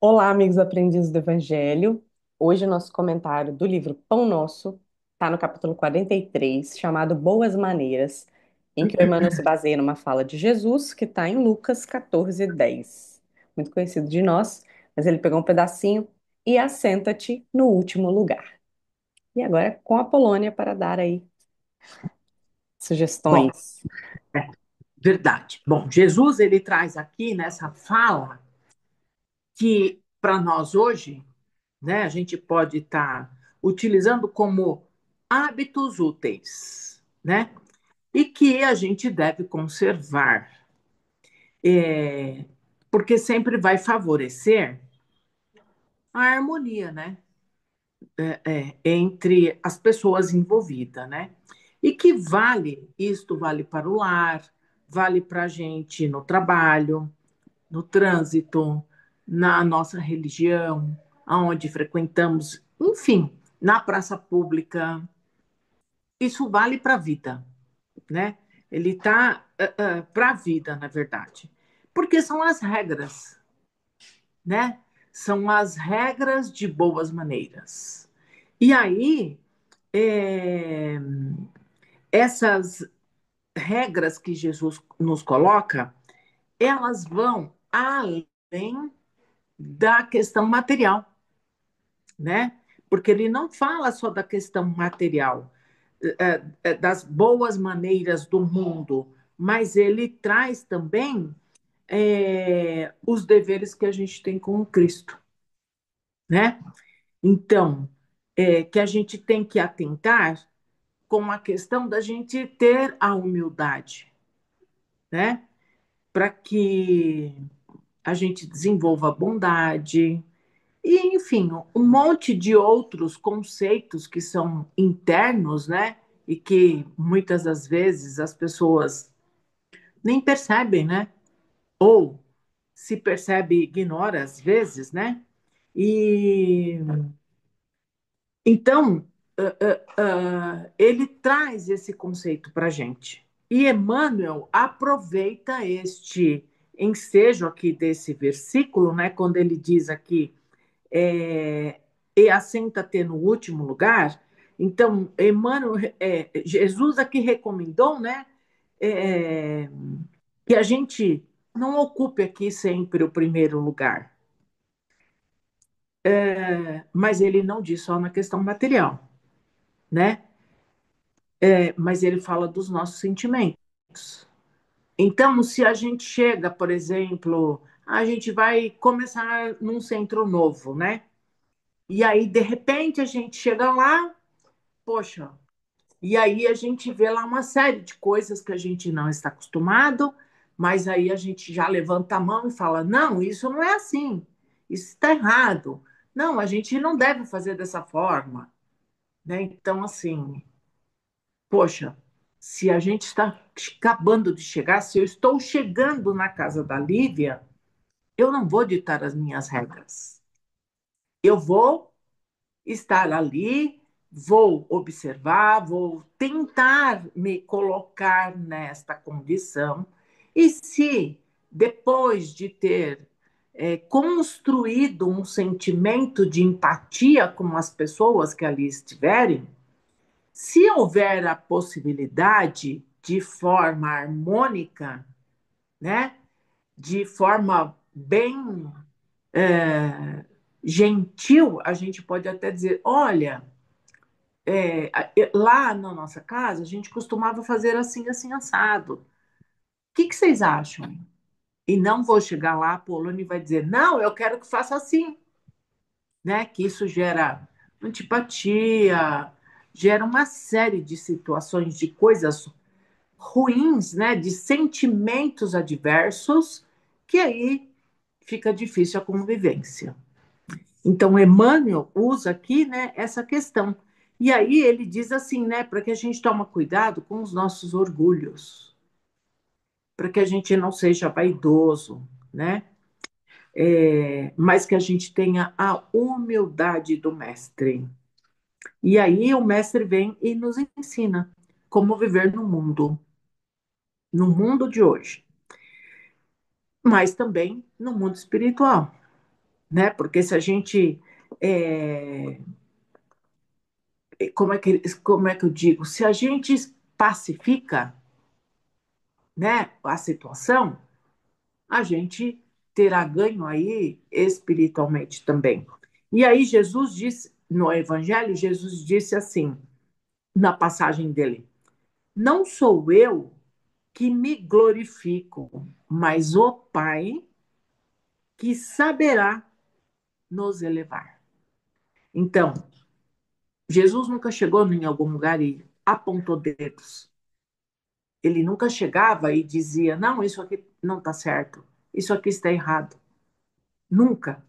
Olá, amigos aprendizes do Evangelho. Hoje o nosso comentário do livro Pão Nosso está no capítulo 43, chamado Boas Maneiras, em que o Emmanuel se baseia numa fala de Jesus, que está em Lucas 14:10. Muito conhecido de nós, mas ele pegou um pedacinho e assenta-te no último lugar. E agora com a Polônia para dar aí Bom, sugestões. é verdade. Bom, Jesus ele traz aqui nessa fala que para nós hoje, né, a gente pode estar utilizando como hábitos úteis, né? E que a gente deve conservar, é, porque sempre vai favorecer a harmonia, né? Entre as pessoas envolvidas, né? E que vale, isto vale para o lar, vale para a gente no trabalho, no trânsito, na nossa religião, aonde frequentamos, enfim, na praça pública. Isso vale para a vida, né? Ele está para a vida, na verdade, porque são as regras, né? São as regras de boas maneiras. E aí, é, essas regras que Jesus nos coloca, elas vão além da questão material, né? Porque ele não fala só da questão material, das boas maneiras do mundo, mas ele traz também os deveres que a gente tem com o Cristo, né? Então, que a gente tem que atentar com a questão da gente ter a humildade, né? Para que a gente desenvolva a bondade, e, enfim, um monte de outros conceitos que são internos, né? E que muitas das vezes as pessoas nem percebem, né? Ou se percebe, ignora às vezes, né? E então ele traz esse conceito para a gente. E Emmanuel aproveita este ensejo aqui desse versículo, né? Quando ele diz aqui e assenta-te no último lugar. Então, Emmanuel, Jesus aqui recomendou, né, é, que a gente não ocupe aqui sempre o primeiro lugar, mas ele não diz só na questão material, né? Mas ele fala dos nossos sentimentos. Então, se a gente chega, por exemplo, a gente vai começar num centro novo, né? E aí, de repente, a gente chega lá, poxa, e aí a gente vê lá uma série de coisas que a gente não está acostumado, mas aí a gente já levanta a mão e fala: não, isso não é assim, isso está errado. Não, a gente não deve fazer dessa forma. Né? Então, assim, poxa, se a gente está acabando de chegar, se eu estou chegando na casa da Lívia, eu não vou ditar as minhas regras. Eu vou estar ali, vou observar, vou tentar me colocar nesta condição. E se depois de ter construído um sentimento de empatia com as pessoas que ali estiverem, se houver a possibilidade de forma harmônica, né, de forma bem gentil, a gente pode até dizer: olha, lá na nossa casa, a gente costumava fazer assim, assim, assado. O que vocês acham? E não vou chegar lá, a Polônia vai dizer, não, eu quero que faça assim, né? Que isso gera antipatia, gera uma série de situações, de coisas ruins, né? De sentimentos adversos, que aí fica difícil a convivência. Então, Emmanuel usa aqui, né, essa questão. E aí ele diz assim, né, para que a gente tome cuidado com os nossos orgulhos, para que a gente não seja vaidoso, né, mas que a gente tenha a humildade do mestre. E aí o mestre vem e nos ensina como viver no mundo de hoje, mas também no mundo espiritual, né? Porque se a gente, é, como é que eu digo? Se a gente pacifica, né, a situação, a gente terá ganho aí espiritualmente também. E aí Jesus disse, no Evangelho, Jesus disse assim, na passagem dele, não sou eu que me glorifico, mas o Pai que saberá nos elevar. Então, Jesus nunca chegou em algum lugar e apontou dedos. Ele nunca chegava e dizia: não, isso aqui não está certo, isso aqui está errado. Nunca.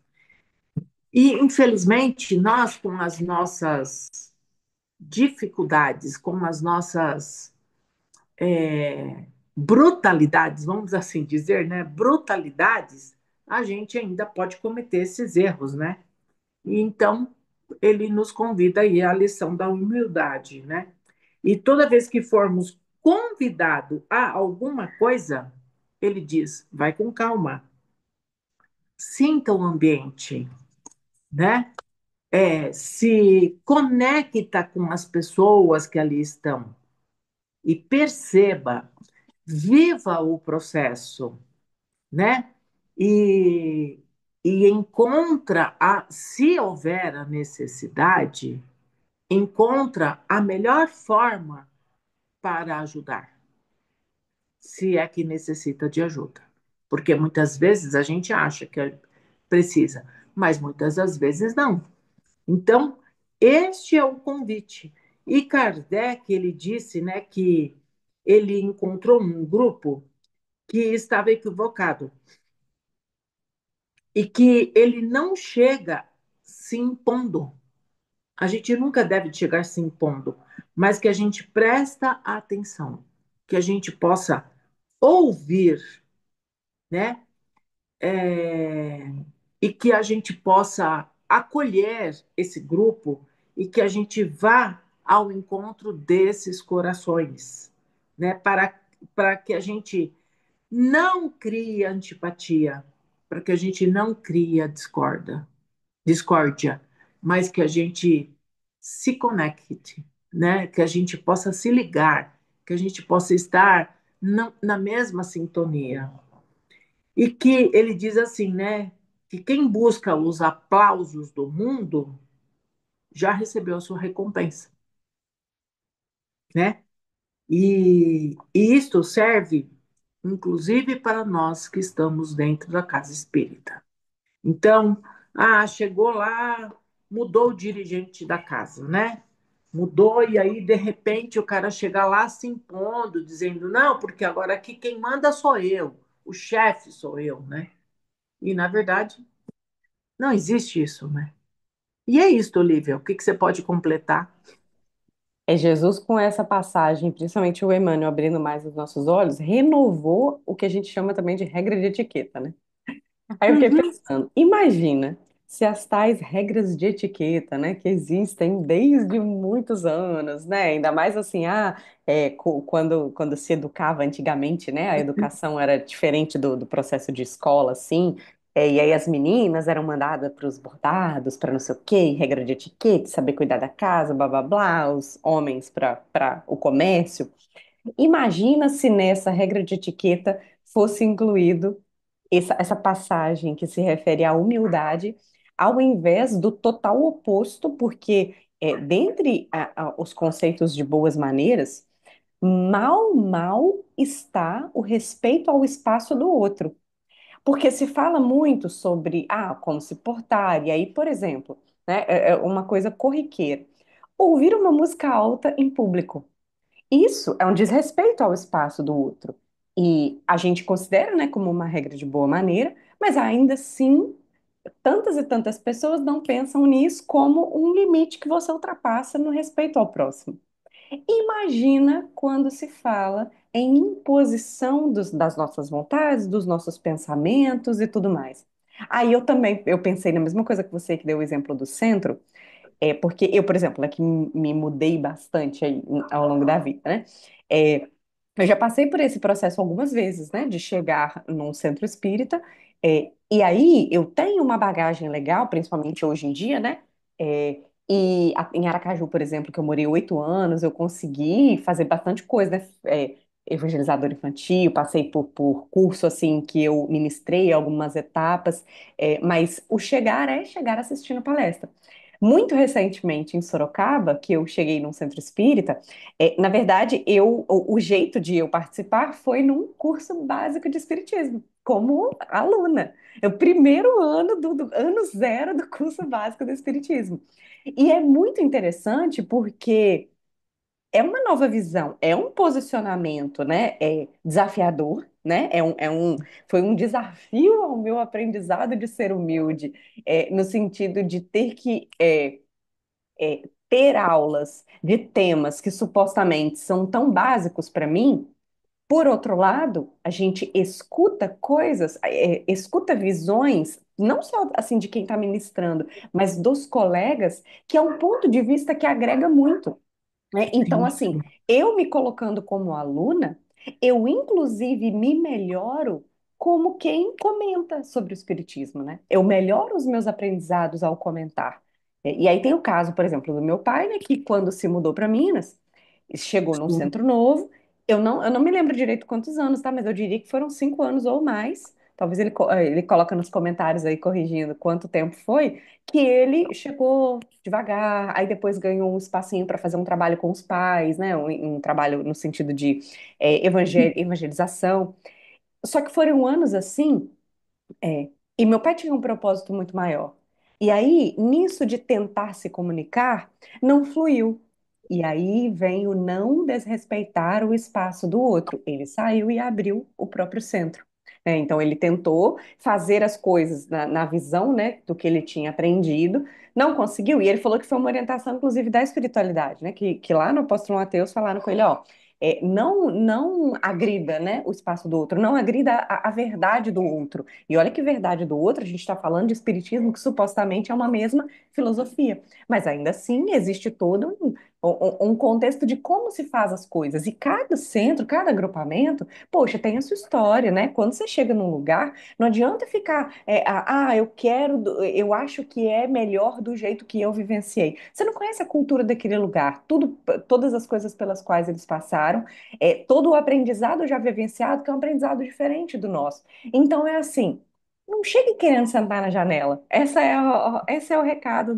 E, infelizmente, nós, com as nossas dificuldades, com as nossas brutalidades, vamos assim dizer, né? Brutalidades, a gente ainda pode cometer esses erros, né? E então ele nos convida aí à lição da humildade, né? E toda vez que formos convidados a alguma coisa, ele diz: vai com calma, sinta o ambiente, né? Se conecta com as pessoas que ali estão e perceba, viva o processo, né? E, e encontra, se houver a necessidade, encontra a melhor forma para ajudar, se é que necessita de ajuda. Porque muitas vezes a gente acha que precisa, mas muitas das vezes não. Então, este é o convite. E Kardec, ele disse, né, que ele encontrou um grupo que estava equivocado e que ele não chega se impondo. A gente nunca deve chegar se impondo, mas que a gente presta atenção, que a gente possa ouvir, né? É, e que a gente possa acolher esse grupo e que a gente vá ao encontro desses corações, né? Para que a gente não crie antipatia, para que a gente não crie a discórdia, mas que a gente se conecte, né? Que a gente possa se ligar, que a gente possa estar na mesma sintonia. E que ele diz assim, né? Que quem busca os aplausos do mundo já recebeu a sua recompensa, né? E isto serve, inclusive, para nós que estamos dentro da casa espírita. Então, chegou lá, mudou o dirigente da casa, né? Mudou, e aí, de repente, o cara chega lá se impondo, dizendo, não, porque agora aqui quem manda sou eu, o chefe sou eu, né? E, na verdade, não existe isso, né? E é isso, Olivia, o que que você pode completar? É Jesus com essa passagem, principalmente o Emmanuel abrindo mais os nossos olhos, renovou o que a gente chama também de regra de etiqueta, né? Aí eu fiquei Uhum. pensando, imagina se as tais regras de etiqueta, né, que existem desde muitos anos, né, ainda mais assim, quando se educava antigamente, né, a educação era diferente do processo de escola, assim, e aí as meninas eram mandadas para os bordados, para não sei o quê, regra de etiqueta, saber cuidar da casa, blá blá blá, os homens para o comércio. Imagina se nessa regra de etiqueta fosse incluído essa passagem que se refere à humildade, ao invés do total oposto, porque dentre os conceitos de boas maneiras, mal está o respeito ao espaço do outro. Porque se fala muito sobre como se portar, e aí, por exemplo, né, é uma coisa corriqueira. Ouvir uma música alta em público. Isso é um desrespeito ao espaço do outro. E a gente considera, né, como uma regra de boa maneira, mas ainda assim, tantas e tantas pessoas não pensam nisso como um limite que você ultrapassa no respeito ao próximo. Imagina quando se fala em imposição das nossas vontades, dos nossos pensamentos e tudo mais. Aí eu pensei na mesma coisa que você que deu o exemplo do centro, porque eu, por exemplo, aqui me mudei bastante aí ao longo da vida, né? É, eu já passei por esse processo algumas vezes, né? De chegar num centro espírita, E aí eu tenho uma bagagem legal, principalmente hoje em dia, né? É, em Aracaju, por exemplo, que eu morei 8 anos, eu consegui fazer bastante coisa, né? Evangelizador infantil, passei por curso assim que eu ministrei algumas etapas, mas o chegar é chegar assistindo palestra. Muito recentemente em Sorocaba, que eu cheguei num centro espírita, na verdade, o jeito de eu participar foi num curso básico de espiritismo, como aluna. É o primeiro ano do ano zero do curso básico do Espiritismo. E é muito interessante porque é uma nova visão, é um posicionamento, né? É desafiador, né? Foi um desafio ao meu aprendizado de ser humilde, no sentido de ter que ter aulas de temas que supostamente são tão básicos para mim. Por outro lado, a gente escuta coisas, escuta visões, não só assim de quem está ministrando, mas dos colegas, que é um ponto de vista que agrega muito, né? Então, Sim, assim, sim, eu me colocando como aluna, eu inclusive me melhoro como quem comenta sobre o espiritismo, né? Eu melhoro os meus aprendizados ao comentar. E aí tem o caso, por exemplo, do meu pai, né, que quando se mudou para Minas, chegou num sim. centro novo. Eu não me lembro direito quantos anos, tá? Mas eu diria que foram 5 anos ou mais. Talvez ele coloca nos comentários aí corrigindo quanto tempo foi, que ele chegou devagar, aí depois ganhou um espacinho para fazer um trabalho com os pais, né? Um trabalho no sentido de evangelização. Só que foram anos assim, e meu pai tinha um propósito muito maior. E aí, nisso de tentar se comunicar, não fluiu. E aí vem o não desrespeitar o espaço do outro. Ele saiu e abriu o próprio centro. Então, ele tentou fazer as coisas na visão, né, do que ele tinha aprendido, não conseguiu. E ele falou que foi uma orientação, inclusive, da espiritualidade, né, que lá no Apóstolo Mateus falaram com ele, ó, não agrida, né, o espaço do outro, não agrida a verdade do outro. E olha que verdade do outro, a gente está falando de espiritismo que supostamente é uma mesma filosofia. Mas ainda assim existe todo um contexto de como se faz as coisas. E cada centro, cada agrupamento, poxa, tem a sua história, né? Quando você chega num lugar, não adianta ficar, eu quero, eu acho que é melhor do jeito que eu vivenciei. Você não conhece a cultura daquele lugar, todas as coisas pelas quais eles passaram, todo o aprendizado já vivenciado, que é um aprendizado diferente do nosso. Então é assim. Não chegue querendo sentar na janela. Esse é o recado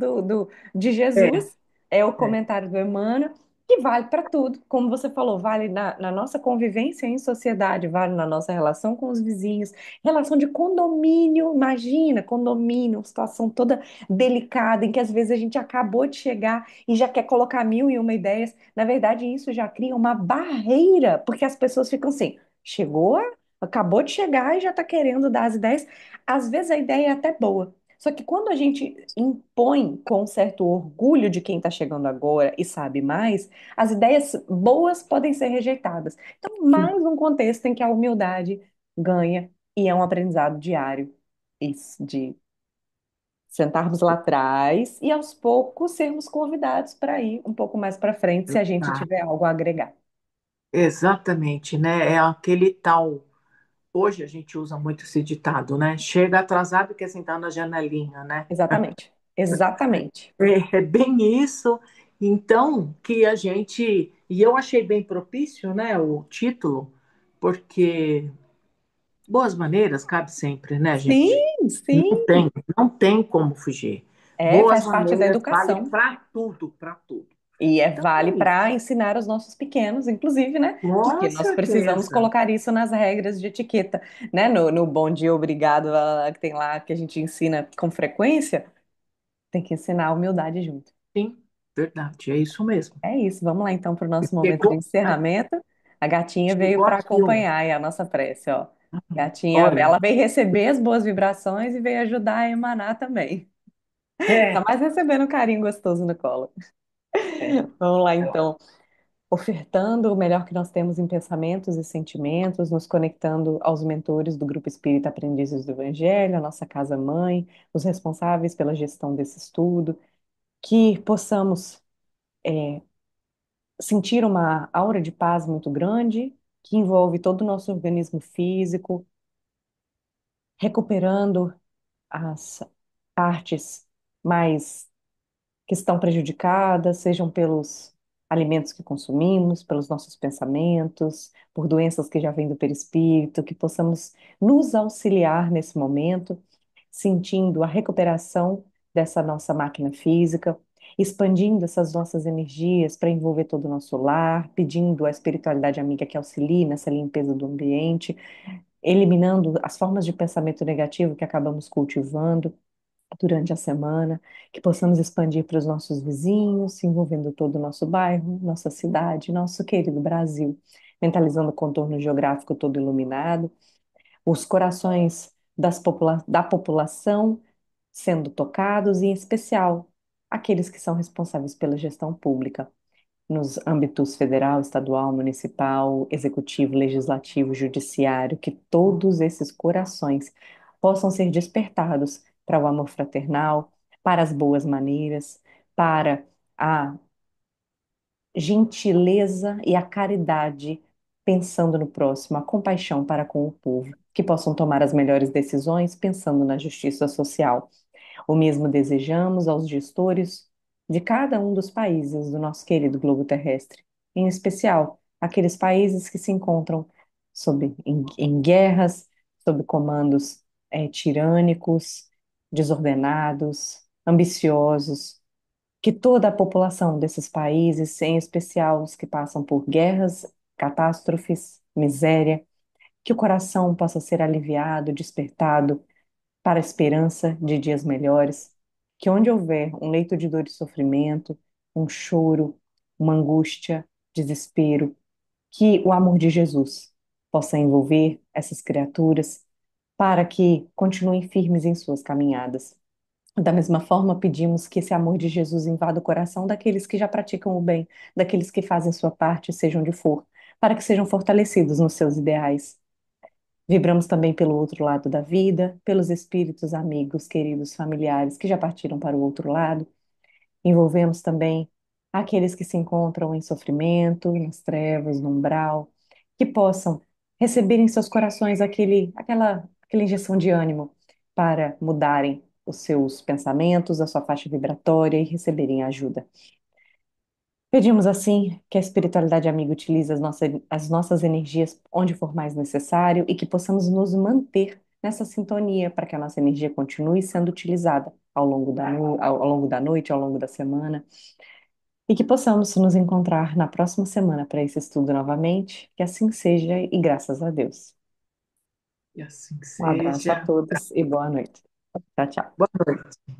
de É, Jesus, é o é, comentário do Emmanuel, que vale para tudo. Como você falou, vale na nossa convivência em sociedade, vale na nossa relação com os vizinhos, relação de condomínio. Imagina, condomínio, uma situação toda delicada, em que às vezes a gente acabou de chegar e já quer colocar mil e uma ideias. Na verdade, isso já cria uma barreira, porque as pessoas ficam assim, chegou, acabou de chegar e já está querendo dar as ideias. Às vezes a ideia é até boa. Só que quando a gente impõe com um certo orgulho de quem está chegando agora e sabe mais, as ideias boas podem ser rejeitadas. Então, sim, mais um contexto em que a humildade ganha e é um aprendizado diário. Isso, de sentarmos lá atrás e aos poucos sermos convidados para ir um pouco mais para frente se a gente tá. tiver algo a agregar. Exatamente, né? É aquele tal. Hoje a gente usa muito esse ditado, né? Chega atrasado e quer sentar na janelinha, né? Exatamente. Exatamente. É bem isso. Então, que a gente. E eu achei bem propício, né, o título, porque boas maneiras cabe sempre, né, gente? Sim, Não sim. tem, não tem como fugir. Boas Faz parte da maneiras vale educação. para tudo, para tudo. E Então, vale é isso. para ensinar os nossos pequenos, inclusive, né? Porque Com nós precisamos certeza. colocar isso nas regras de etiqueta, né? No bom dia, obrigado, que tem lá, que a gente ensina com frequência, tem que ensinar a humildade junto. Sim, verdade, é isso mesmo. É isso, vamos lá então para o nosso momento de Chegou, encerramento. A gatinha veio chegou para aqui um. acompanhar aí a nossa prece, ó. Gatinha, Olha, ela veio receber as boas vibrações e veio ajudar a emanar também. Tá é, mais recebendo um carinho gostoso no colo. é, Vamos lá então. Ofertando o melhor que nós temos em pensamentos e sentimentos, nos conectando aos mentores do Grupo Espírita Aprendizes do Evangelho, a nossa casa-mãe, os responsáveis pela gestão desse estudo, que possamos sentir uma aura de paz muito grande, que envolve todo o nosso organismo físico, recuperando as partes mais que estão prejudicadas, sejam pelos alimentos que consumimos, pelos nossos pensamentos, por doenças que já vêm do perispírito, que possamos nos auxiliar nesse momento, sentindo a recuperação dessa nossa máquina física, expandindo essas nossas energias para envolver todo o nosso lar, pedindo à espiritualidade amiga que auxilie nessa limpeza do ambiente, eliminando as formas de pensamento negativo que acabamos cultivando durante a semana, que possamos expandir para os nossos vizinhos, envolvendo todo o nosso bairro, nossa cidade, nosso querido Brasil, mentalizando o contorno geográfico todo iluminado, os corações da população sendo tocados, e em especial aqueles que são responsáveis pela gestão pública nos âmbitos federal, estadual, municipal, executivo, legislativo, judiciário, que todos esses corações possam ser despertados para o amor fraternal, para as boas maneiras, para a gentileza e a caridade, pensando no próximo, a compaixão para com o povo, que possam tomar as melhores decisões pensando na justiça social. O mesmo desejamos aos gestores de cada um dos países do nosso querido globo terrestre, em especial aqueles países que se encontram em guerras, sob comandos tirânicos, desordenados, ambiciosos, que toda a população desses países, em especial os que passam por guerras, catástrofes, miséria, que o coração possa ser aliviado, despertado para a esperança de dias melhores, que onde houver um leito de dor e sofrimento, um choro, uma angústia, desespero, que o amor de Jesus possa envolver essas criaturas para que continuem firmes em suas caminhadas. Da mesma forma, pedimos que esse amor de Jesus invada o coração daqueles que já praticam o bem, daqueles que fazem sua parte, seja onde for, para que sejam fortalecidos nos seus ideais. Vibramos também pelo outro lado da vida, pelos espíritos, amigos, queridos, familiares que já partiram para o outro lado. Envolvemos também aqueles que se encontram em sofrimento, nas trevas, no umbral, que possam receber em seus corações aquela injeção de ânimo para mudarem os seus pensamentos, a sua faixa vibratória e receberem ajuda. Pedimos assim que a espiritualidade amiga utilize as nossas energias onde for mais necessário e que possamos nos manter nessa sintonia para que a nossa energia continue sendo utilizada ao longo da noite, ao longo da semana, e que possamos nos encontrar na próxima semana para esse estudo novamente. Que assim seja e graças a Deus. E assim Um abraço a seja. todos e boa noite. Tchau, tchau. Boa noite.